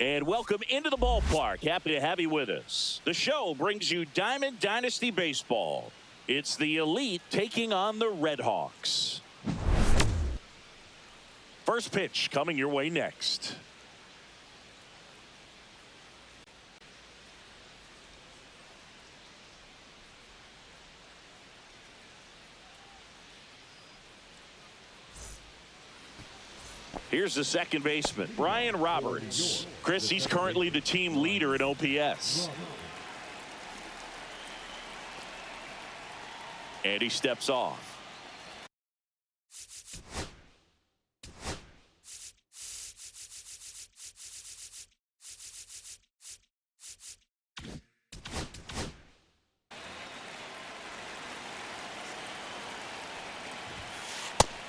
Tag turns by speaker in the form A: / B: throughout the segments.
A: And welcome into the ballpark. Happy to have you with us. The show brings you Diamond Dynasty Baseball. It's the Elite taking on the Red Hawks. First pitch coming your way next. Here's the second baseman, Brian Roberts. Chris, he's currently the team leader in OPS. And he steps off.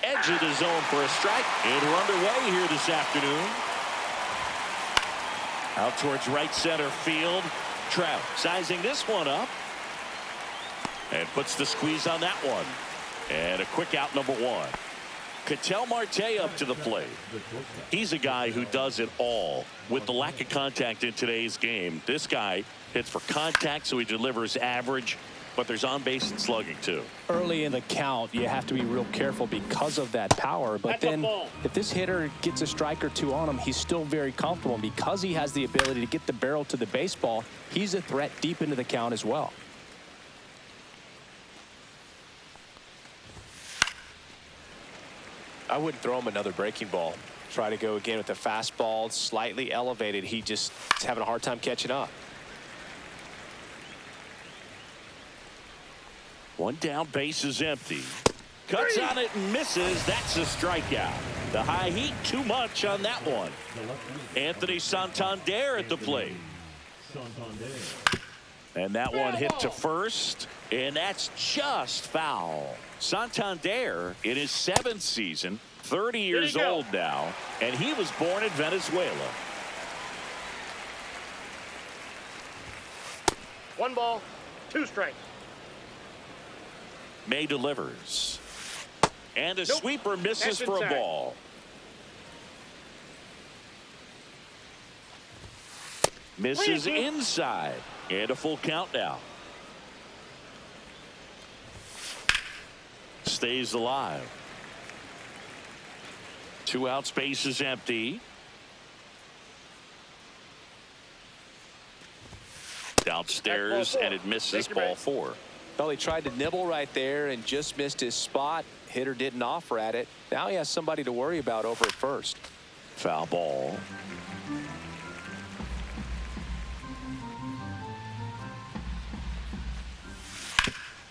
A: Edge of the zone for a strike. And we're underway here this afternoon. Out towards right center field. Trout sizing this one up. And puts the squeeze on that one. And a quick out, number one. Ketel Marte up to the plate. He's a guy who does it all. With the lack of contact in today's game, this guy hits for contact, so he delivers average. But there's on base and slugging too.
B: Early in the count, you have to be real careful because of that power. But then if this hitter gets a strike or two on him, he's still very comfortable. And because he has the ability to get the barrel to the baseball, he's a threat deep into the count as well. I wouldn't throw him another breaking ball. Try to go again with the fastball, slightly elevated. He just is having a hard time catching up.
A: One down, base is empty. Cuts on it and misses. That's a strikeout. The high heat, too much on that one. Anthony Santander at the plate. And that one hit to first, and that's just foul. Santander in his 7th season, 30 years old now, and he was born in Venezuela.
C: 1 ball, 2 strikes.
A: May delivers. And a sweeper misses for a ball. Misses inside. And a full count now. Stays alive. 2 outs, base is empty. Downstairs, and it misses, ball 4.
B: Well, he tried to nibble right there and just missed his spot. Hitter didn't offer at it. Now he has somebody to worry about over at first.
A: Foul ball.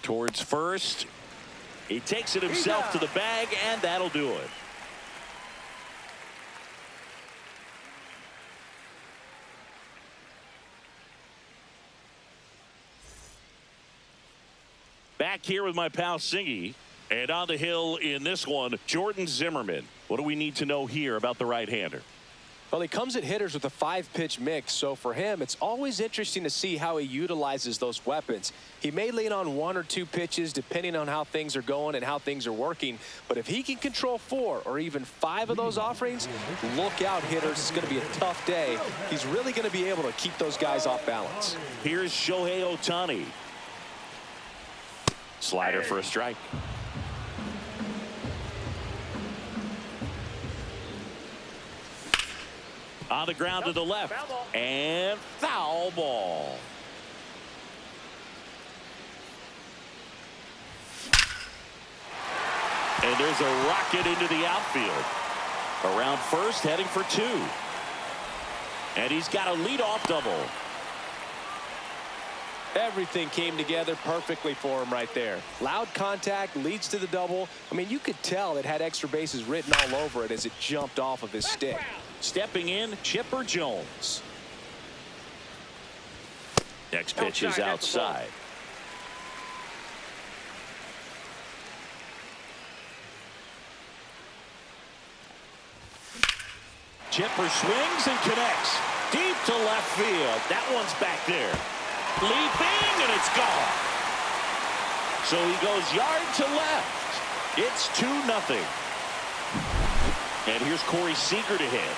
A: Towards first. He takes it himself to the bag, and that'll do it. Back here with my pal Singy, and on the hill in this one, Jordan Zimmermann. What do we need to know here about the right-hander?
B: Well, he comes at hitters with a 5-pitch mix, so for him, it's always interesting to see how he utilizes those weapons. He may lean on 1 or 2 pitches depending on how things are going and how things are working, but if he can control 4 or even 5 of those offerings, look out, hitters. It's going to be a tough day. He's really going to be able to keep those guys off balance.
A: Here's Shohei Ohtani. Slider for a strike. On the ground to the left. And foul ball. And there's a rocket into the outfield. Around first, heading for 2. And he's got a leadoff double.
B: Everything came together perfectly for him right there. Loud contact leads to the double. I mean, you could tell it had extra bases written all over it as it jumped off of his stick.
A: Stepping in, Chipper Jones. Next pitch is outside. Chipper swings and connects. Deep to left field. That one's back there. Leaping, and it's gone. So he goes yard to left. It's 2-0. And here's Corey Seager to hit.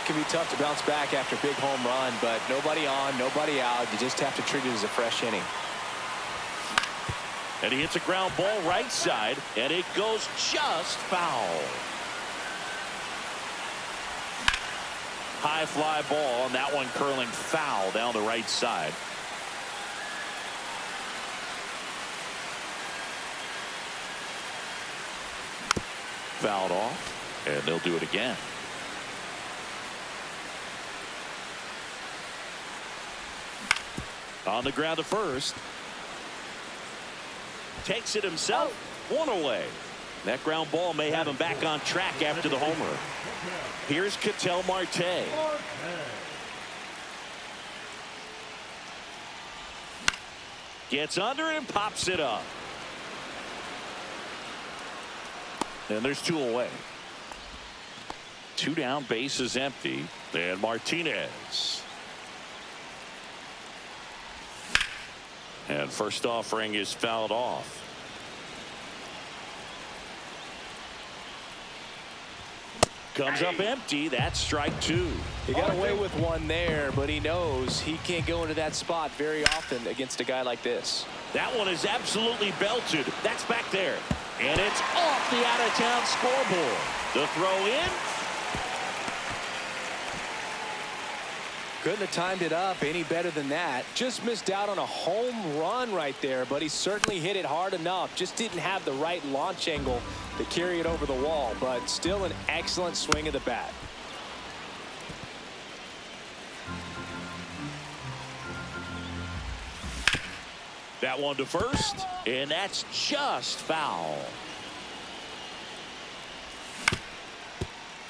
B: can be tough to bounce back after a big home run, but nobody on, nobody out. You just have to treat it as a fresh inning.
A: And he hits a ground ball right side, and it goes just foul. High fly ball, and that one curling foul down the right side. Fouled off, and they'll do it again. On the ground to first. Takes it himself. One away. That ground ball may have him back on track after the homer. Here's Ketel Marte. Gets under it and pops it up. And there's two away. Two down, base is empty. And Martinez. And first offering is fouled off. Comes up empty. That's strike two.
B: He got away with one there, but he knows he can't go into that spot very often against a guy like this.
A: That one is absolutely belted. That's back there. And it's off the out-of-town scoreboard. The throw in.
B: Couldn't have timed it up any better than that. Just missed out on a home run right there, but he certainly hit it hard enough. Just didn't have the right launch angle to carry it over the wall, but still an excellent swing of the bat.
A: That one to first, and that's just foul.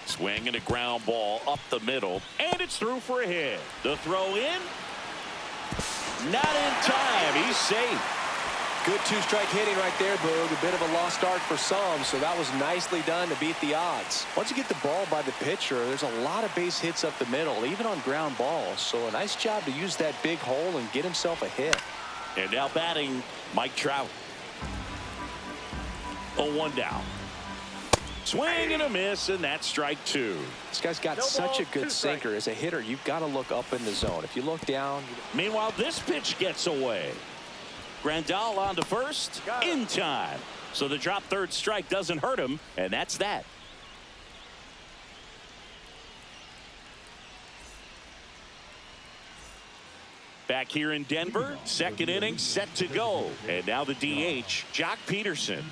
A: Swing and a ground ball up the middle, and it's through for a hit. The throw in. Not in time. He's safe.
B: Good two-strike hitting right there, Boog. A bit of a lost art for some, so that was nicely done to beat the odds. Once you get the ball by the pitcher, there's a lot of base hits up the middle, even on ground balls. So a nice job to use that big hole and get himself a hit.
A: And now batting, Mike Trout. 0-1 down. Swing and a miss, and that's strike two.
B: This guy's got such a good sinker. As a hitter, you've got to look up in the zone. If you look down.
A: Meanwhile, this pitch gets away. Grandal on to first in time. So the drop third strike doesn't hurt him, and that's that. Back here in Denver, second inning set to go. And now the DH, Jock Peterson.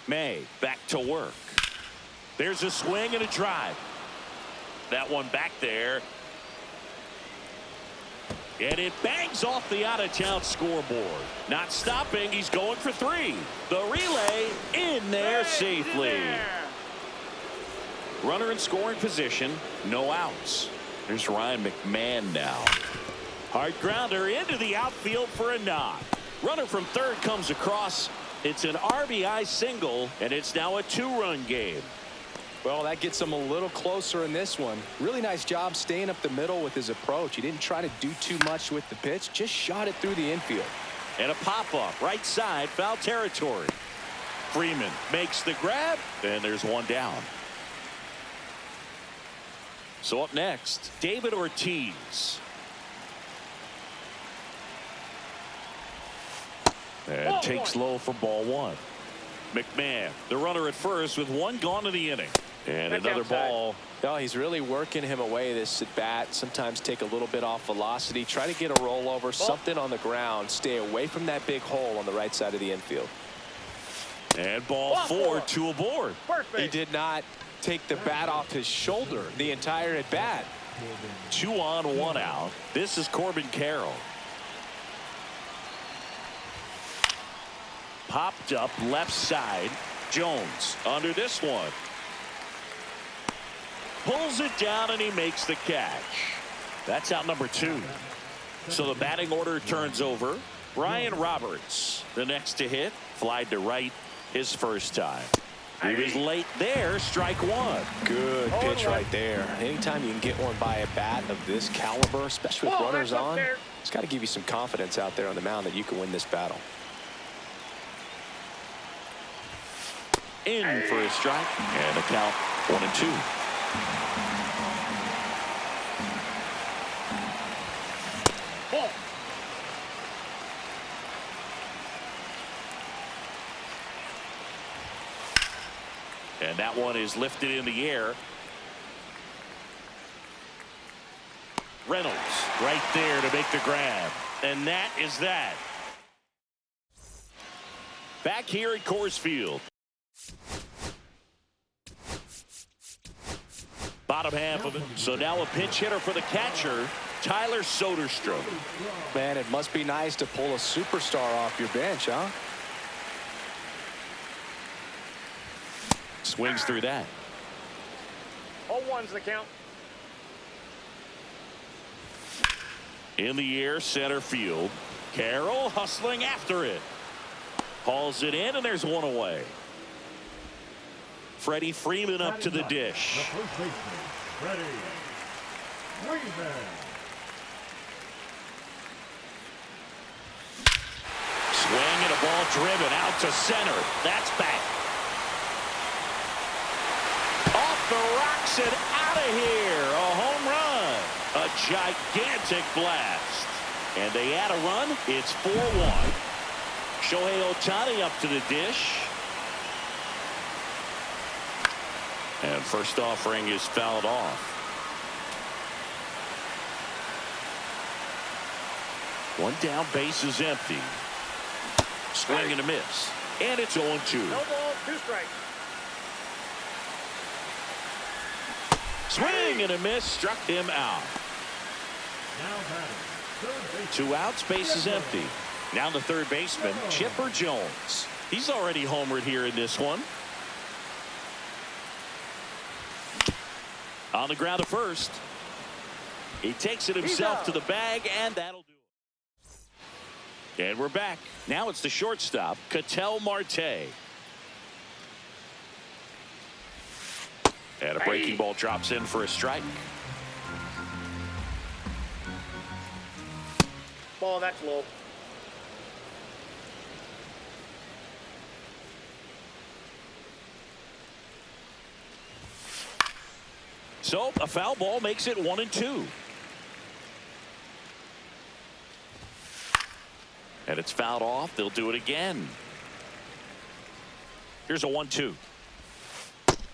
A: May back to work. There's a swing and a drive. That one back there. And it bangs off the out-of-town scoreboard. Not stopping. He's going for three. The relay in there safely. Runner in scoring position. No outs. There's Ryan McMahon now. Hard grounder into the outfield for a knock. Runner from third comes across. It's an RBI single, and it's now a two-run game.
B: Well, that gets him a little closer in this one. Really nice job staying up the middle with his approach. He didn't try to do too much with the pitch, just shot it through the infield.
A: And a pop-up right side, foul territory. Freeman makes the grab, and there's one down. So up next, David Ortiz. And takes low for ball one. McMahon, the runner at first with one gone in the inning. And another ball.
B: No, he's really working him away this at bat. Sometimes take a little bit off velocity. Try to get a rollover, something on the ground. Stay away from that big hole on the right side of the infield.
A: And ball four, two aboard.
B: He did not take the bat off his shoulder the entire at bat.
A: 2 on, 1 out. This is Corbin Carroll. Popped up left side. Jones under this one. Pulls it down and he makes the catch. That's out number 2. So the batting order turns over. Brian Roberts, the next to hit. Flied to right his first time. He was late there. Strike one.
B: Good pitch right there. Anytime you can get one by a bat of this caliber, especially with runners on, it's got to give you some confidence out there on the mound that you can win this battle.
A: In for a strike, and a count 1-2. And that one is lifted in the air. Reynolds right there to make the grab. And that is that. Back here at Coors Field. Bottom half of it. So now a pinch hitter for the catcher, Tyler Soderstrom.
B: Man, it must be nice to pull a superstar off your bench, huh?
A: Swings through that.
C: 0-1's the count.
A: In the air, center field. Carroll hustling after it. Hauls it in, and there's one away. Freddie Freeman up to the dish.
D: The first baseman, Freddie Freeman.
A: Swing and a ball driven out to center. That's back. Off the rocks and out of here. A home run. A gigantic blast. And they add a run. It's 4-1. Shohei Ohtani up to the dish. And first offering is fouled off. One down, base is empty. Swing and a miss. And it's 0-2.
C: No ball, 2 strikes.
A: Swing and a miss, struck him out.
D: Now batting, third base.
A: 2 outs, base is empty. Now the third baseman, Chipper Jones. He's already homered here in this one. On the ground at first. He takes it himself to the bag, and that'll do it. And we're back. Now it's the shortstop, Ketel Marte. And a breaking ball drops in for a strike.
C: Ball, that's low.
A: So a foul ball makes it 1-2. And it's fouled off. They'll do it again. Here's a 1-2.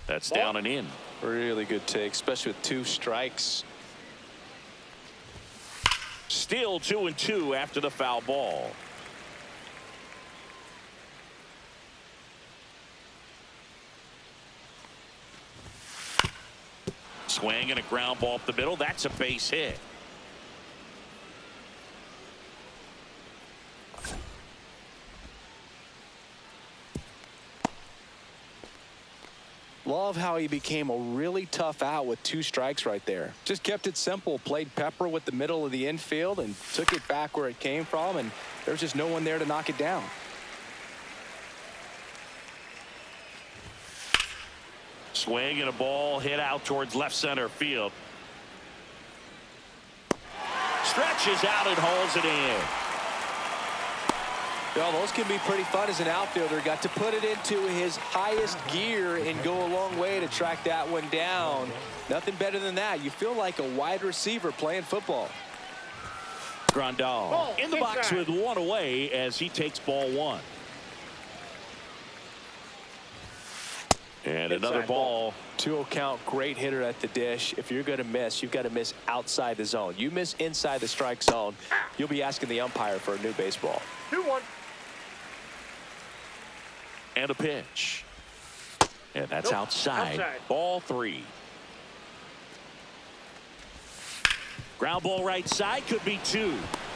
A: That's down and in.
B: Really good take, especially with 2 strikes.
A: Still 2-2 after the foul ball. Swing and a ground ball up the middle. That's a base hit.
B: Love how he became a really tough out with 2 strikes right there. Just kept it simple, played pepper with the middle of the infield and took it back where it came from, and there's just no one there to knock it down.
A: Swing and a ball hit out towards left center field. Stretches out and hauls it in.
B: Well, those can be pretty fun as an outfielder. Got to put it into his highest gear and go a long way to track that one down. Nothing better than that. You feel like a wide receiver playing football.
A: Grandal in the box with 1 away as he takes ball 1. And another ball.
B: 2-0 count, great hitter at the dish. If you're going to miss, you've got to miss outside the zone. You miss inside the strike zone, you'll be asking the umpire for a new baseball.
C: 2-1.
A: And a pitch. And that's outside. Ball 3. Ground ball right side, could be 2.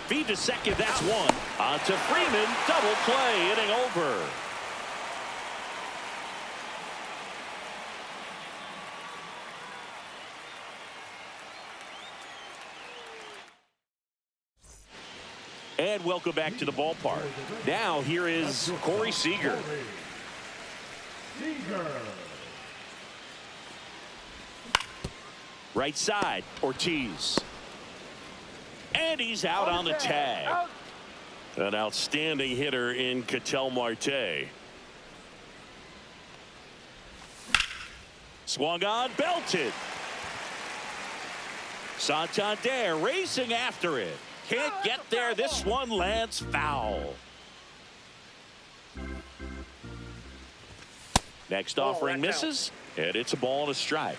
A: Feed to second, that's 1. On to Freeman, double play, inning over. And welcome back to the ballpark. Now here is Corey Seager. Right side, Ortiz. And he's out on the tag. An outstanding hitter in Ketel Marte. Swung on, belted. Santander racing after it. Can't get there. This one lands foul. Next
C: Ball,
A: offering
C: that counts.
A: misses, and it's a ball and a strike.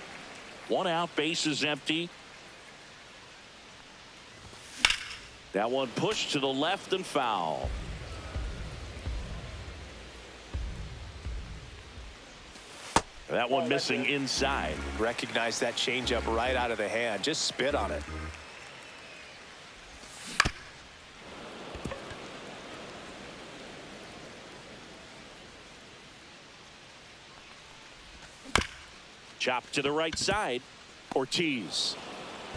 A: 1 out, base is empty. That one pushed to the left and foul. That one missing inside.
B: Recognize that changeup right out of the hand. Just spit on it.
A: Chop to the right side. Ortiz.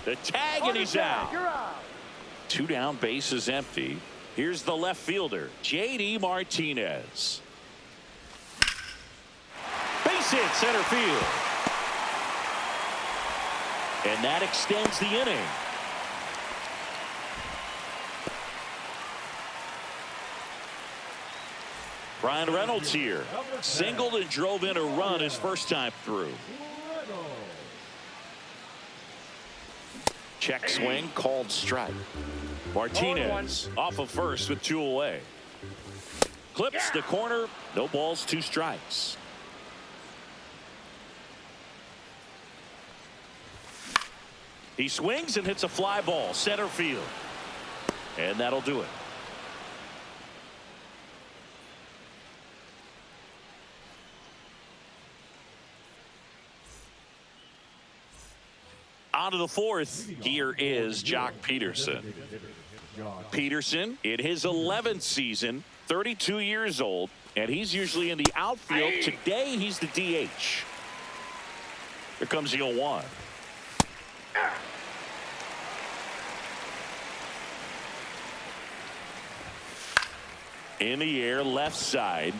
A: The tag, and he's out.
C: You're out.
A: 2 down, base is empty. Here's the left fielder, J.D. Martinez. Base hit, center field. And that extends the inning. Brian Reynolds here. Singled and drove in a run his first time through. Check swing, called strike. Martinez off of first with 2 away. Clips the corner. No balls, 2 strikes. He swings and hits a fly ball center field. And that'll do it. On to the 4th. Here is Jock Peterson. Peterson in his 11th season, 32 years old, and he's usually in the outfield. Today he's the DH. Here comes the 0-1. In the air, left side.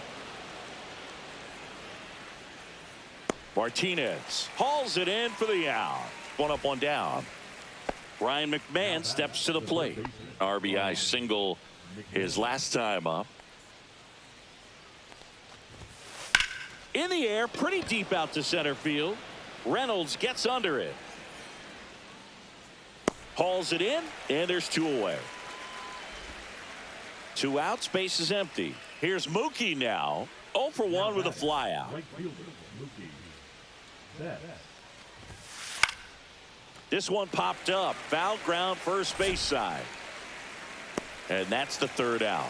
A: Martinez hauls it in for the out. 1 up, 1 down. Ryan McMahon steps to the plate. RBI single his last time up. In the air, pretty deep out to center field. Reynolds gets under it. Hauls it in, and there's 2 away. 2 outs, base is empty. Here's Mookie now. 0 for 1 with a fly out. This one popped up. Foul ground, first base side. And that's the 3rd out.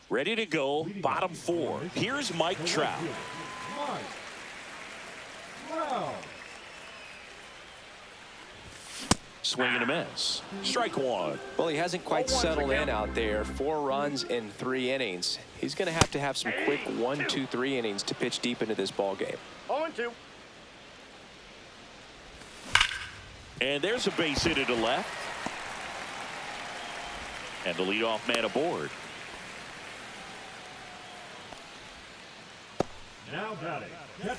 A: Ready to go, bottom 4. Here's Mike Trout. Swing and a miss. Strike 1.
B: Well, he hasn't quite settled in out there. 4 runs in 3 innings. He's going to have some quick 1, 2, 3 innings to pitch deep into this ball game.
C: 0-2.
A: And there's a base hit to left. And the leadoff man aboard.
D: Now batting, catcher.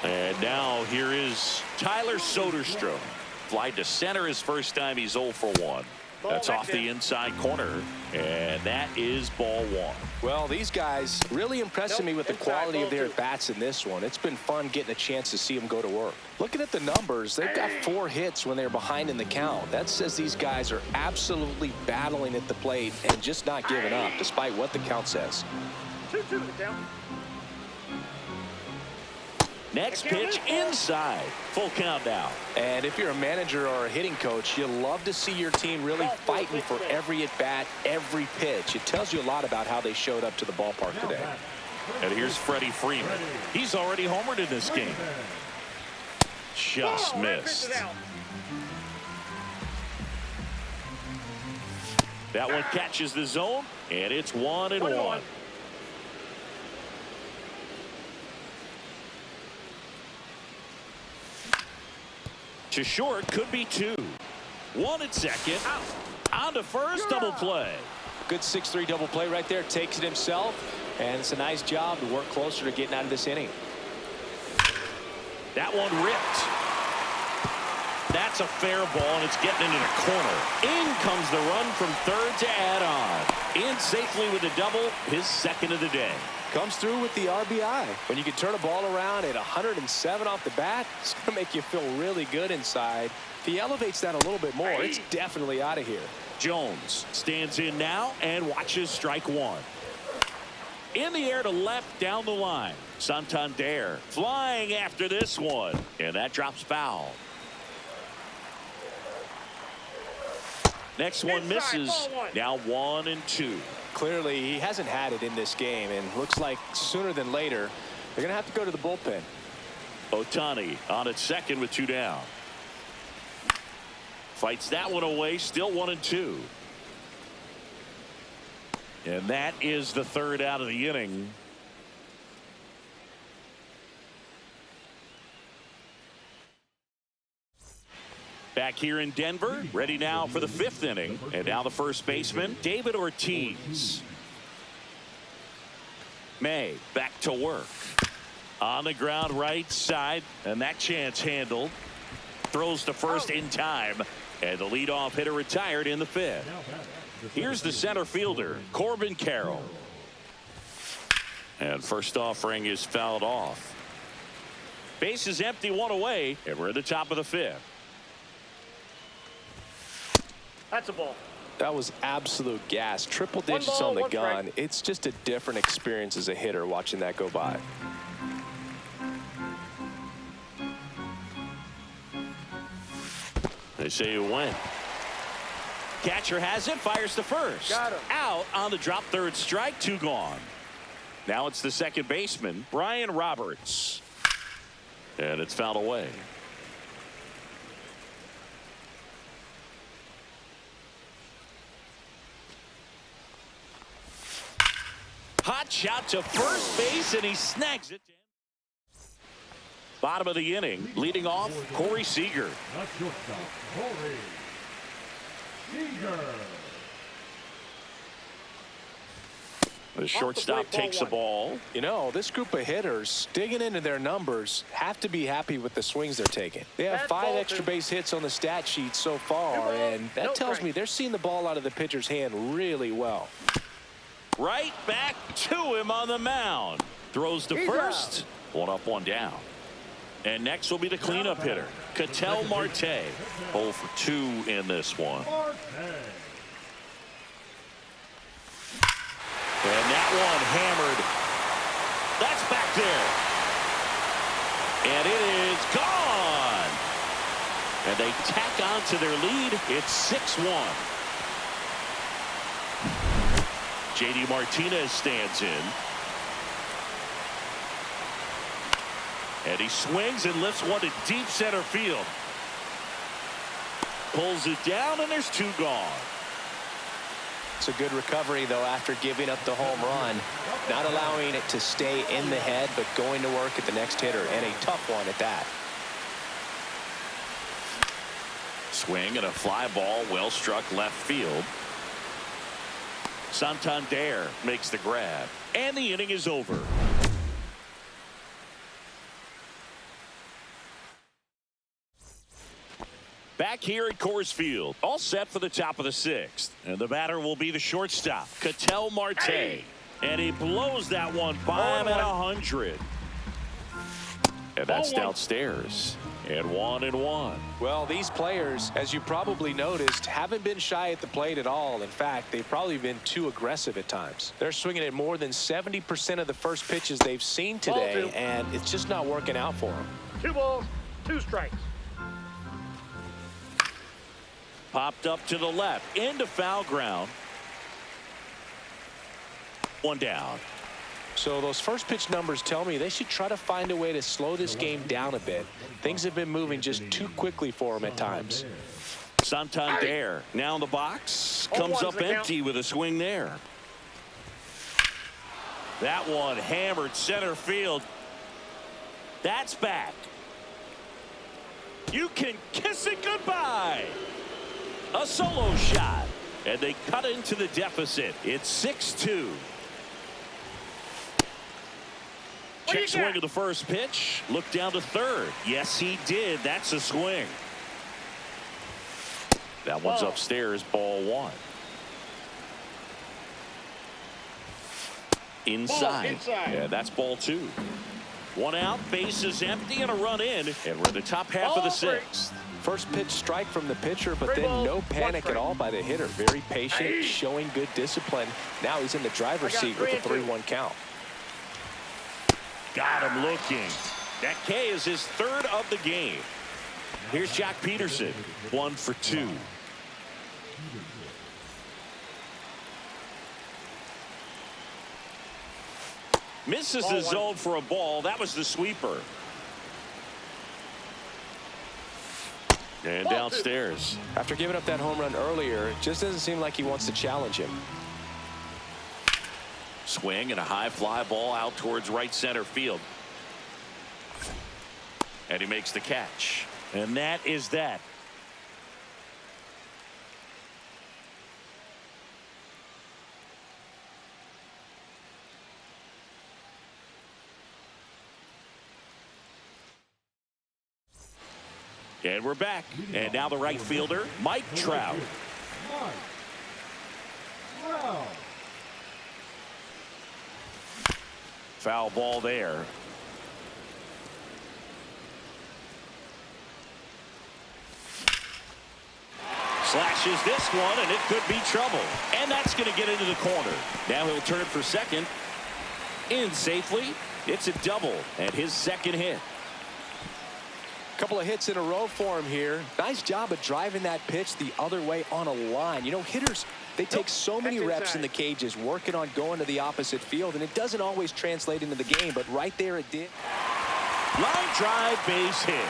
A: And now here is Tyler Soderstrom. Fly to center his first time. He's 0 for 1. That's off the inside corner. And that is ball 1.
B: Well, these guys really impressing me with the quality of their at-bats in this one. It's been fun getting a chance to see them go to work. Looking at the numbers, they've got 4 hits when they're behind in the count. That says these guys are absolutely battling at the plate and just not giving up, despite what the count says.
C: 2-2 the count.
A: Next pitch inside. Full count now.
B: And if you're a manager or a hitting coach, you love to see your team really fighting for every at-bat, every pitch. It tells you a lot about how they showed up to the ballpark today.
A: And here's Freddie Freeman. He's already homered in this game. Just missed. That one catches the zone, and it's 1-1. To short, could be 2. 1 at second. On to first, double play.
B: Good 6-3 double play right there. Takes it himself, and it's a nice job to work closer to getting out of this inning.
A: That one ripped. That's a fair ball, and it's getting into the corner. In comes the run from third to add on. In safely with a double, his second of the day.
B: Comes through with the RBI. When you can turn a ball around at 107 off the bat, it's going to make you feel really good inside. If he elevates that a little bit more, it's definitely out of here.
A: Jones stands in now and watches strike one. In the air to left down the line. Santander flying after this one. And that drops foul. Next one misses. Now 1-2.
B: Clearly, he hasn't had it in this game, and looks like sooner than later, they're going to have to go to the bullpen.
A: Ohtani on at second with 2 down. Fights that one away, still 1-2. And that is the third out of the inning. Back here in Denver, ready now for the 5th inning. And now the first baseman, David Ortiz. May back to work. On the ground right side, and that chance handled. Throws to first in time, and the leadoff hitter retired in the 5th. Here's the center fielder, Corbin Carroll. And first offering is fouled off. Base is empty, 1 away, and we're at the top of the 5th.
C: That's a ball.
B: That was absolute gas. Triple digits
C: ball,
B: on the
C: 1
B: gun.
C: strike.
B: It's just a different experience as a hitter watching that go by.
A: They say you win. Catcher has it, fires to first.
C: Got him.
A: Out on the drop, third strike, 2 gone. Now it's the second baseman, Brian Roberts. And it's fouled away. Hot shot to first base, and he snags it. Bottom of the inning, leading off, Corey Seager.
D: Not shortstop, Corey Seager.
A: The shortstop takes the ball.
B: You know, this group of hitters digging into their numbers have to be happy with the swings they're taking. They have
C: Bad
B: 5
C: ball,
B: extra base hits on the stat sheet so far,
C: ball,
B: and that
C: no
B: tells
C: strike.
B: me they're seeing the ball out of the pitcher's hand really well.
A: Right back to him on the mound. Throws to
C: He's
A: first. 1 up, 1 down. And next will be the cleanup hitter, Ketel Marte. 0 for 2 in this one. And that one hammered. That's back there. And it is gone. And they tack on to their lead. It's 6-1. JD Martinez stands in. And he swings and lifts one to deep center field. Pulls it down, and there's 2 gone.
B: It's a good recovery, though, after giving up the home run. Not allowing it to stay in the head, but going to work at the next hitter, and a tough one at that.
A: Swing and a fly ball, well struck left field. Santander makes the grab, and the inning is over. Back here at Coors Field, all set for the top of the 6th. And the batter will be the shortstop, Ketel Marte. And he blows that one by him at 100. And that's downstairs. And 1-1.
B: Well, these players, as you probably noticed, haven't been shy at the plate at all. In fact, they've probably been too aggressive at times. They're swinging at more than 70% of the first pitches they've seen today, and it's just not working out for them.
C: 2 balls, 2 strikes.
A: Popped up to the left, into foul ground. 1 down.
B: So those first pitch numbers tell me they should try to find a way to slow this game down a bit. Things have been moving just too quickly for them at times.
A: Santander now in the box. Comes up empty with a swing there. That one hammered center field. That's back. You can kiss it goodbye. A solo shot. And they cut into the deficit. It's 6-2. Check swing of the first pitch. Look down to third. Yes, he did. That's a swing. That one's upstairs. Ball 1. inside.
C: Inside.
A: Yeah, that's ball 2. 1 out, base is empty, and a run in, and we're in the top half of the
C: Ball 3.
A: 6th.
B: First pitch strike from the pitcher, but
C: 3
B: then
C: balls,
B: no
C: 1
B: panic at
C: strike.
B: all by the hitter. Very patient,
C: Hey.
B: showing good discipline. Now he's in the driver's
C: I got
B: seat with
C: 3
B: a
C: and 2.
B: 3-1 count.
A: Got him looking. That K is his 3rd of the game. Here's Jack Peterson, 1 for 2. Misses the zone for a ball. That was the sweeper. And downstairs.
B: After giving up that home run earlier, it just doesn't seem like he wants to challenge him.
A: Swing and a high fly ball out towards right center field. And he makes the catch. And that is that. And we're back. And now the right fielder, Mike Trout.
D: Mike Trout.
A: Foul ball there. Slashes this one, and it could be trouble. And that's going to get into the corner. Now he'll turn for second. In safely. It's a double, and his 2nd hit.
B: Couple of hits in a row for him here. Nice job of driving that pitch the other way on a line. You know, hitters, they take so many
C: That's
B: reps in the
C: inside.
B: cages working on going to the opposite field, and it doesn't always translate into the game, but right there it did.
A: Line drive, base hit.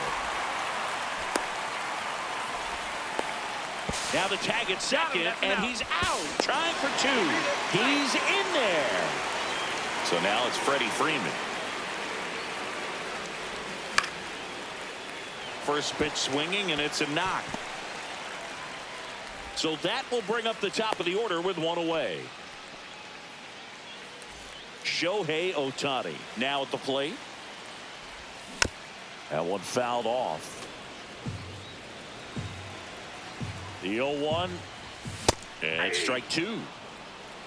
A: Now the tag at second, and he's out. Trying for 2. He's in there. So now it's Freddie Freeman. First pitch swinging, and it's a knock. So that will bring up the top of the order with 1 away. Shohei Ohtani now at the plate. That one fouled off. The 0-1. And it's strike 2.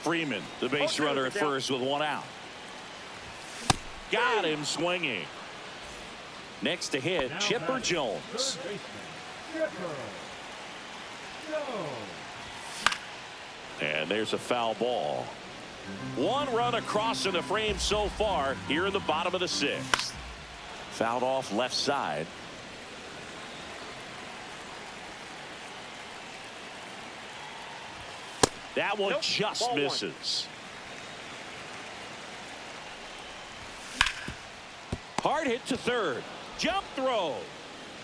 A: Freeman, the base runner at first with 1 out. Got him swinging. Next to hit,
D: Now
A: Chipper
D: batting,
A: Jones.
D: third baseman, Chipper Jones.
A: And there's a foul ball. 1 run across in the frame so far here in the bottom of the 6th. Fouled off left side. That one just
C: Ball 1.
A: misses. Hard hit to third. Jump throw.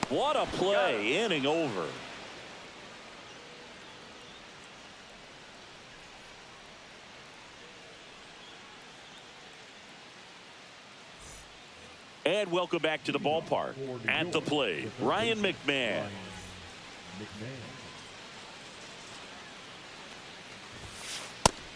A: What a play. Inning over. And welcome back to the ballpark. At the plate, Ryan McMahon.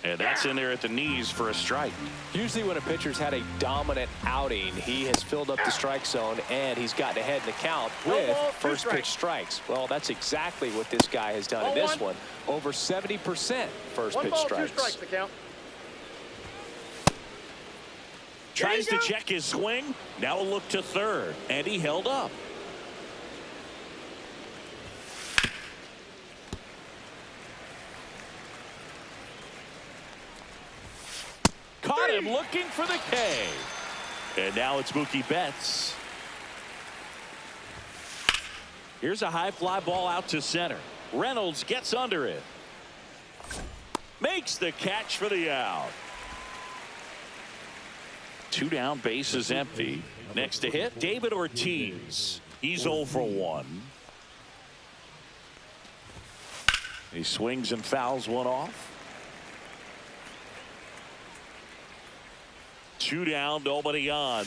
A: And that's in there at the knees for a strike.
B: Usually when a pitcher's had a dominant outing, he has filled up the strike zone and he's gotten ahead in the count with
C: ball, 2
B: first pitch
C: strikes.
B: strikes. Well, that's exactly what this guy has done in
C: Ball
B: this
C: 1.
B: one. Over 70% first
C: 1
B: pitch
C: ball, 2
B: strikes.
C: strikes the count.
A: Tries to
C: go.
A: check his swing. Now a look to third. And he held up. Caught him looking for the K. And now it's Mookie Betts. Here's a high fly ball out to center. Reynolds gets under it. Makes the catch for the out. 2 down, base is empty. Next to hit, David Ortiz. He's 0 for 1. He swings and fouls one off. 2 down, nobody on.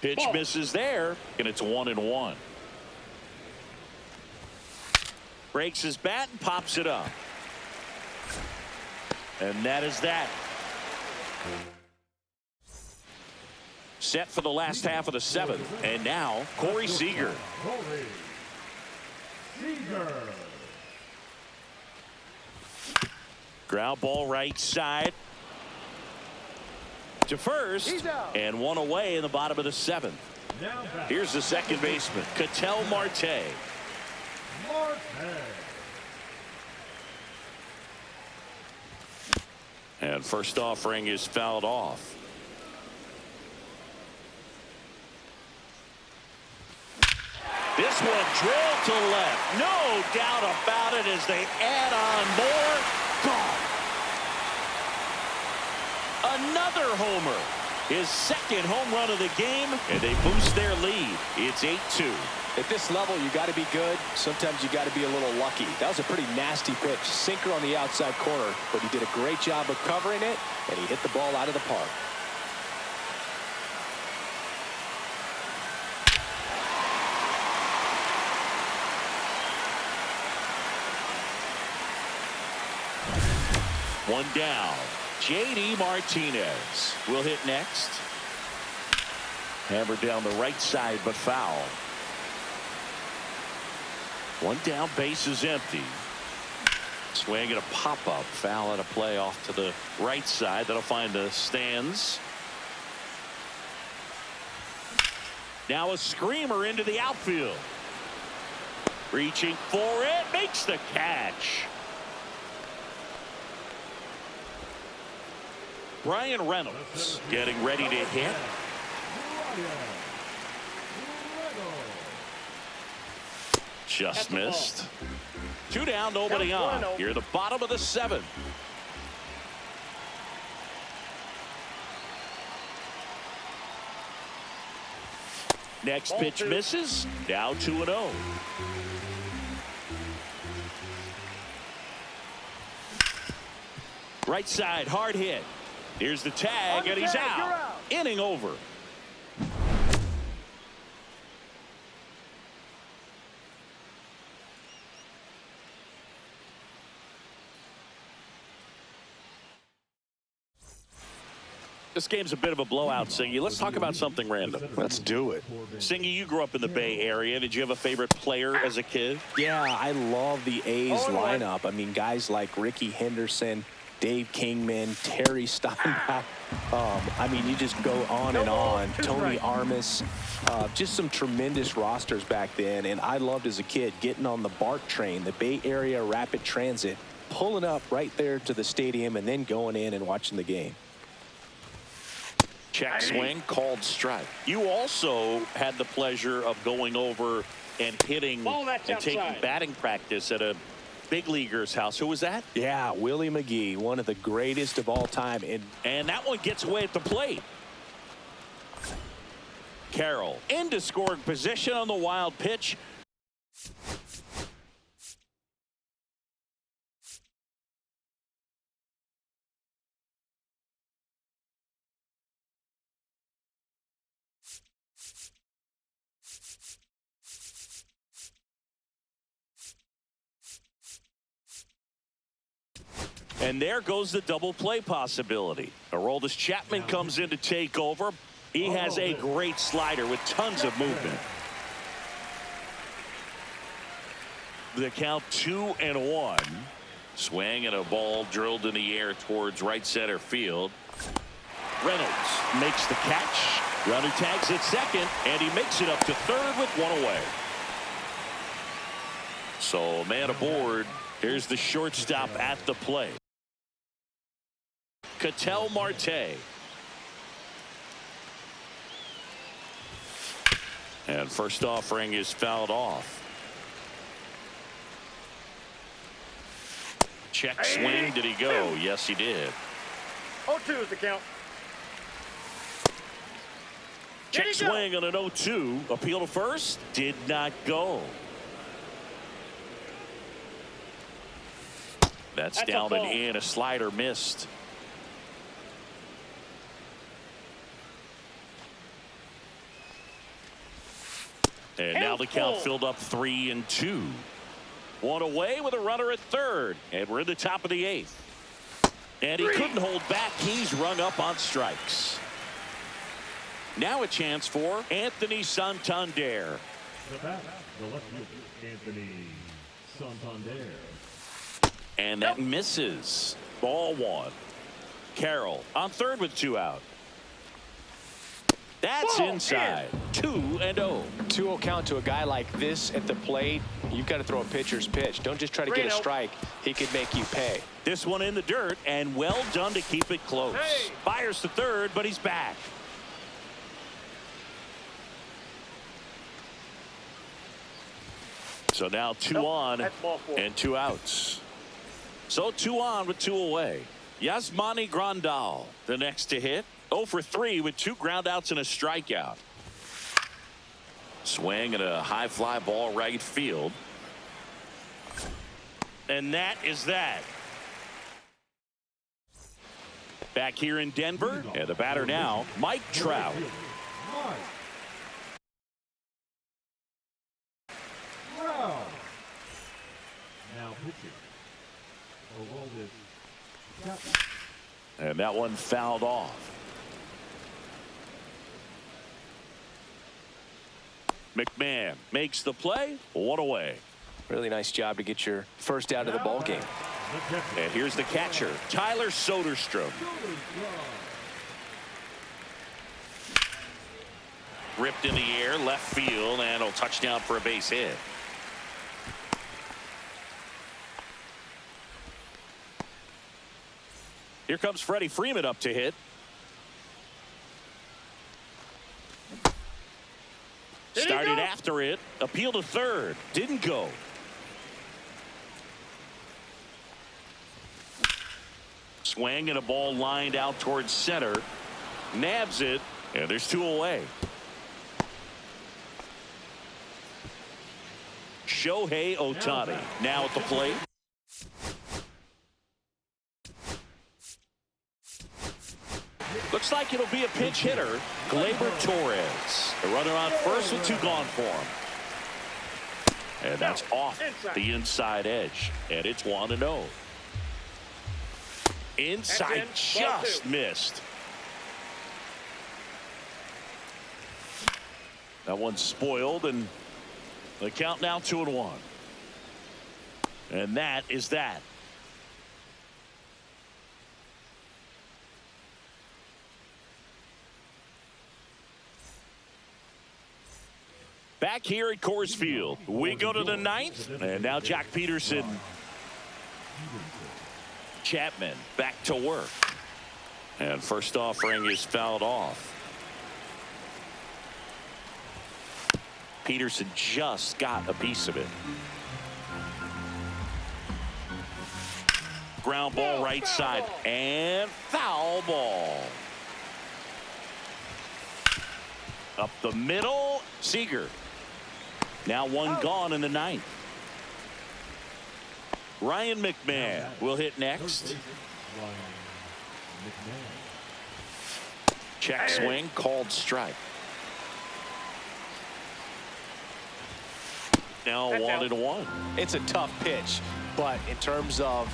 A: Pitch misses there, and it's 1-1. Breaks his bat and pops it up. And that is that. Set for the last half of the 7th. And now, Corey Seager.
D: Corey Seager.
A: Ground ball right side. to first,
C: He's out.
A: and one away in the bottom of the seventh.
D: Now back.
A: Here's the second baseman, Ketel Marte.
D: Marte.
A: And first offering is fouled off. This one drilled to left. No doubt about it as they add on more. Gone. Another homer. His second home run of the game, and they boost their lead. It's 8-2.
B: At this level, you got to be good. Sometimes you got to be a little lucky. That was a pretty nasty pitch. Sinker on the outside corner, but he did a great job of covering it, and he hit the ball out of the park.
A: One down. J.D. Martinez will hit next. Hammered down the right side, but foul. One down, base is empty. Swing and a pop-up. Foul at a play off to the right side. That'll find the stands. Now a screamer into the outfield. Reaching for it. Makes the catch. Brian Reynolds getting ready to hit. Just missed. Two down, nobody on. Here at the bottom of the seventh. Next pitch misses. Now 2-0. Right side, hard hit. Here's the tag, and he's out. Inning over. This game's a bit of a blowout, Singy. Let's talk about something random.
B: Let's do it.
A: Singy, you grew up in the Bay Area. Did you have a favorite player as a kid?
B: Yeah, I love the A's lineup. I mean, guys like Ricky Henderson, Dave Kingman, Terry Steinbach. I mean, you just go on and on. Tony Armas. Just some tremendous rosters back then. And I loved as a kid getting on the BART train, the Bay Area Rapid Transit, pulling up right there to the stadium and then going in and watching the game.
A: Check swing, called strike. You also had the pleasure of going over and hitting and taking batting practice at a big leaguer's house. Who was that?
B: Yeah, Willie McGee, one of the greatest of all time.
A: And that one gets away at the plate. Carroll into scoring position on the wild pitch. And there goes the double play possibility. Aroldis Chapman comes in to take over. He has a great slider with tons of movement. The count 2-1. Swing and a ball drilled in the air towards right center field. Reynolds makes the catch. Runner tags at second, and he makes it up to third with one away. So man aboard. Here's the shortstop at the plate. Ketel Marte. And first offering is fouled off. Check swing. Did he go? Yes, he did.
C: 0-2 is the count.
A: Check swing on an 0-2. Appeal to first. Did not go. That's down and in. A slider missed. And now the count filled up 3-2. One away with a runner at third. And we're in the top of the eighth. And he couldn't hold back. He's rung up on strikes. Now a chance for Anthony Santander.
D: The bat, the left fielder, Anthony Santander.
A: And that misses. Ball one. Carroll on third with two out. That's
C: Ball
A: inside. 2-0.
B: 2-0 count to a guy like this at the plate. You've got to throw a pitcher's pitch. Don't just try to get a strike. He could make you pay.
A: This one in the dirt, and well done to keep it close.
C: Hey.
A: Fires to third, but he's back. So now 2 on
C: that's ball 4.
A: and 2 outs. So 2 on with 2 away. Yasmani Grandal, the next to hit. 0 for 3 with 2 groundouts and a strikeout. Swing and a high fly ball right field. And that is that. Back here in Denver, and the batter now, Mike Trout.
D: Now pitching.
A: And that one fouled off. McMahon makes the play. 1 away.
B: Really nice job to get your first out of the ball game.
A: And here's the catcher, Tyler Soderstrom. Ripped in the air, left field, and a touchdown for a base hit. Here comes Freddie Freeman up to hit. Started after it. Appeal to third. Didn't go. Swing and a ball lined out towards center. Nabs it. And there's 2 away. Shohei Ohtani now at the plate. Looks like it'll be a pinch hitter, Gleyber Torres. The runner on first with 2 gone for him. And that's off the inside edge. And it's 1-0. Inside just missed. That one's spoiled, and the count now 2-1. And that is that. Back here at Coors Field, we go to the 9th, and now Jack Peterson. Chapman back to work. And first offering is fouled off. Peterson just got a piece of it. Ground ball right side, and foul ball. Up the middle, Seager. Now 1 gone in the 9th. Ryan McMahon will hit next. Check swing, called strike. Now 1-1.
B: It's a tough pitch, but in terms of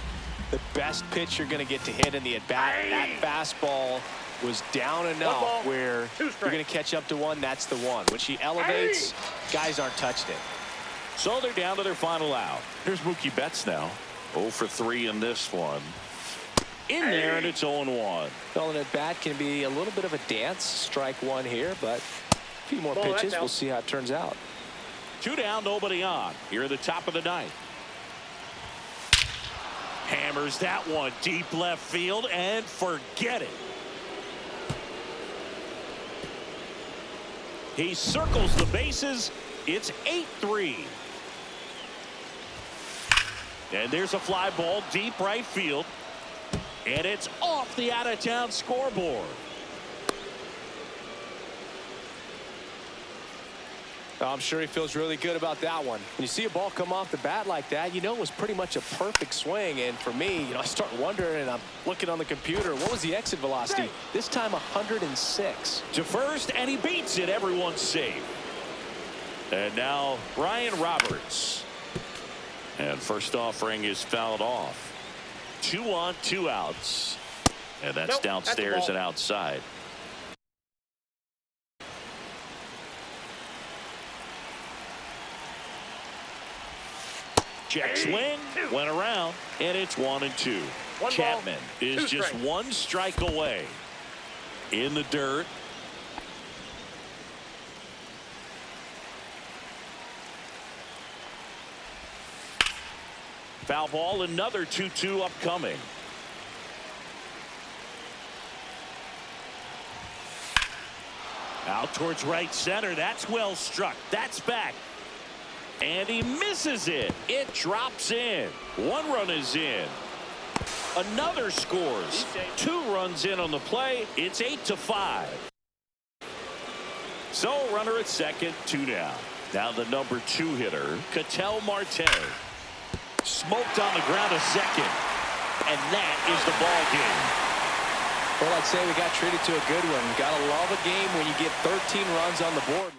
B: the best pitch you're going to get to hit in the at-bat, that fastball was down enough where you're going to catch up to one. That's the one. When she elevates, guys aren't touching it.
A: So they're down to their final out. Here's Mookie Betts now. 0 for 3 in this one. In there, and it's 0-1.
B: Well, at bat can be a little bit of a dance. Strike 1 here, but a few more pitches. We'll see how it turns out.
A: 2 down, nobody on. Here at the top of the 9th. Hammers that one deep left field, and forget it. He circles the bases. It's 8-3. And there's a fly ball deep right field. And it's off the out-of-town scoreboard.
B: I'm sure he feels really good about that one. When you see a ball come off the bat like that, you know it was pretty much a perfect swing. And for me, I start wondering, and I'm looking on the computer, what was the exit velocity? This time 106.
A: To first, and he beats it. Everyone's safe. And now Ryan Roberts. And first offering is fouled off. 2 on, 2 outs. And that's downstairs and outside. Check swing, went around, and it's 1-2. Chapman is just 1 strike away. In the dirt. Foul ball, another 2-2 upcoming. Out towards right center. That's well struck. That's back. And he misses it. It drops in. 1 run is in. Another scores. 2 runs in on the play. It's 8-5. So runner at second, 2 down. Now the number 2 hitter, Ketel Marte. Smoked on the ground to second. And that is the ball game.
B: Well, I'd say we got treated to a good one. Gotta love a game when you get 13 runs on the board.